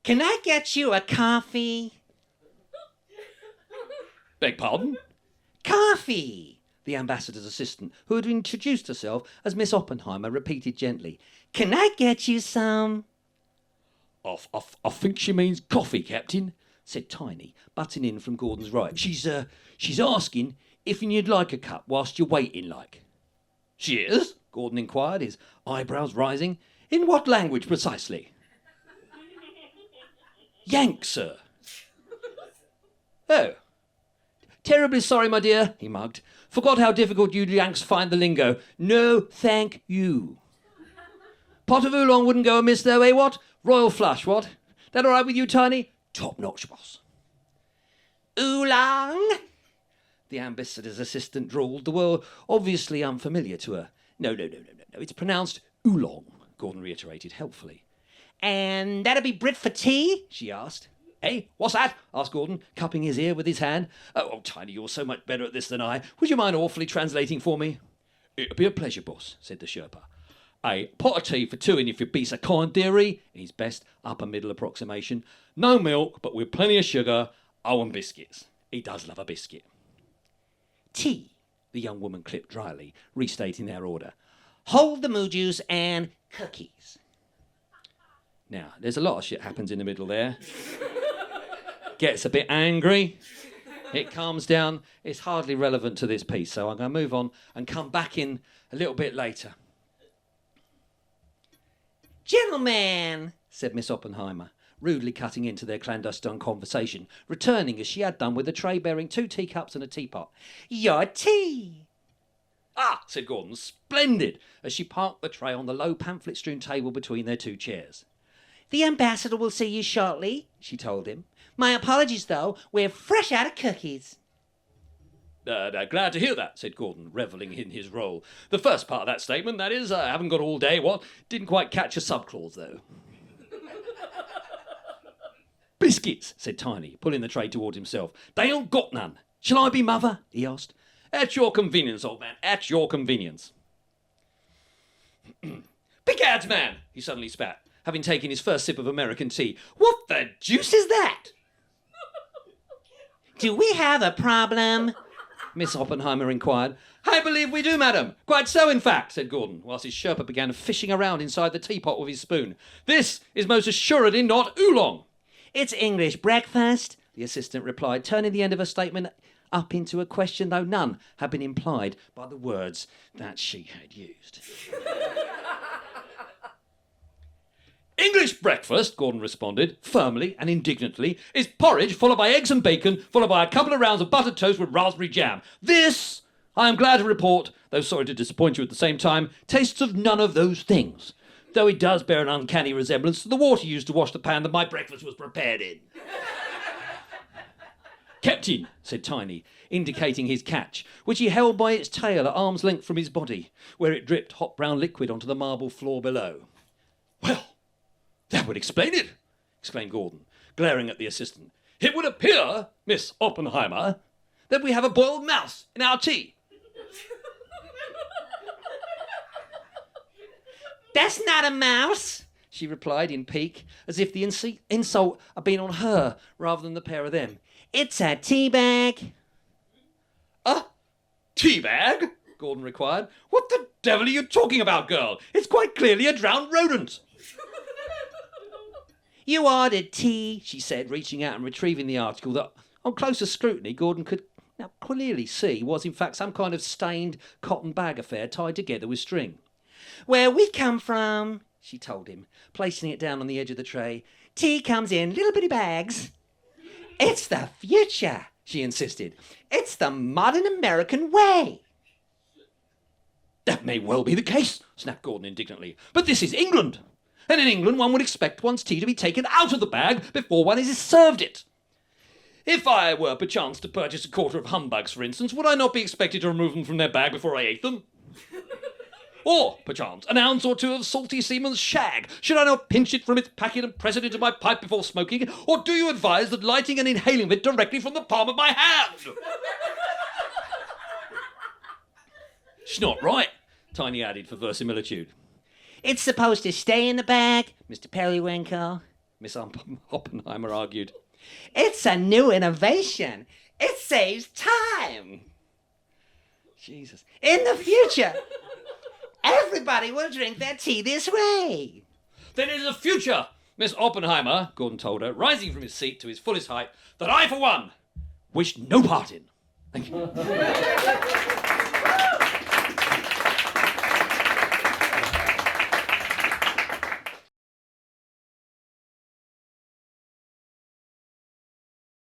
Can I get you a coffee? Beg pardon? Coffee! The ambassador's assistant, who had introduced herself as Miss Oppenheimer, repeated gently. Can I get you some? I think she means coffee, Captain, said Tiny, butting in from Gordon's right. She's asking if you'd like a cup whilst you're waiting, like. She is? Gordon inquired, his eyebrows rising. In what language precisely? Yank, sir. Oh. Terribly sorry, my dear, he mugged. Forgot how difficult you Yanks find the lingo. No, thank you. Pot of oolong wouldn't go amiss though, eh, what? Royal flush, what? That all right with you, Tiny? Top notch, boss. Oolong? The ambassador's assistant drawled, the word obviously unfamiliar to her. No. It's pronounced oolong, Gordon reiterated helpfully. And that'll be Brit for tea? She asked. Hey, what's that? Asked Gordon, cupping his ear with his hand. Oh, Tiny, you're so much better at this than I. Would you mind awfully translating for me? It'll be a pleasure, boss, said the Sherpa. A pot of tea for two, and if you be so kind, dearie, in his best upper-middle approximation. No milk, but with plenty of sugar. Oh, and biscuits. He does love a biscuit. Tea, the young woman clipped dryly, restating their order. Hold the moo juice and cookies. Now, there's a lot of shit happens in the middle there. Gets a bit angry. It calms down. It's hardly relevant to this piece, so I'm going to move on and come back in a little bit later. Gentlemen, said Miss Oppenheimer, rudely cutting into their clandestine conversation, returning as she had done with a tray bearing 2 teacups and a teapot. Your tea! Ah, said Gordon, splendid, as she parked the tray on the low pamphlet-strewn table between their 2 chairs. The ambassador will see you shortly, she told him. My apologies, though, we're fresh out of cookies. Glad to hear that, said Gordon, revelling in his role. The first part of that statement, that is, I haven't got all day, what? Didn't quite catch a subclause, though. Biscuits, said Tiny, pulling the tray toward himself. They ain't got none. Shall I be mother? He asked. At your convenience, old man, at your convenience. Begads, man, he suddenly spat, having taken his first sip of American tea. What the deuce is that? Do we have a problem? Miss Oppenheimer inquired. I believe we do, madam. Quite so, in fact, said Gordon, whilst his Sherpa began fishing around inside the teapot with his spoon. This is most assuredly not oolong. It's English breakfast, the assistant replied, turning the end of her statement up into a question, though none had been implied by the words that she had used. English breakfast, Gordon responded, firmly and indignantly, is porridge followed by eggs and bacon, followed by a couple of rounds of buttered toast with raspberry jam. This, I am glad to report, though sorry to disappoint you at the same time, tastes of none of those things, though it does bear an uncanny resemblance to the water used to wash the pan that my breakfast was prepared in. Captain, said Tiny, indicating his catch, which he held by its tail at arm's length from his body, where it dripped hot brown liquid onto the marble floor below. Well, that would explain it, exclaimed Gordon, glaring at the assistant. It would appear, Miss Oppenheimer, that we have a boiled mouse in our tea. That's not a mouse, she replied in pique, as if the insult had been on her rather than the pair of them. It's a tea bag. A tea bag? Gordon required. What the devil are you talking about, girl? It's quite clearly a drowned rodent. You ordered tea, she said, reaching out and retrieving the article that, on closer scrutiny, Gordon could now clearly see was in fact some kind of stained cotton bag affair tied together with string. Where we come from, she told him, placing it down on the edge of the tray, tea comes in little bitty bags. It's the future, she insisted. It's the modern American way. That may well be the case, snapped Gordon indignantly, but this is England. And in England, one would expect one's tea to be taken out of the bag before one is served it. If I were perchance to purchase a quarter of humbugs, for instance, would I not be expected to remove them from their bag before I ate them? Or, perchance, an ounce or 2 of salty seaman's shag. Should I not pinch it from its packet and press it into my pipe before smoking? Or do you advise that lighting and inhaling it directly from the palm of my hand? It's not right, Tiny added for verisimilitude. It's supposed to stay in the bag, Mr. Periwinkle, Miss Oppenheimer argued. It's a new innovation. It saves time. Jesus. In the future, everybody will drink their tea this way. Then it is a future, Miss Oppenheimer, Gordon told her, rising from his seat to his fullest height, that I, for one, wish no part in. Thank you.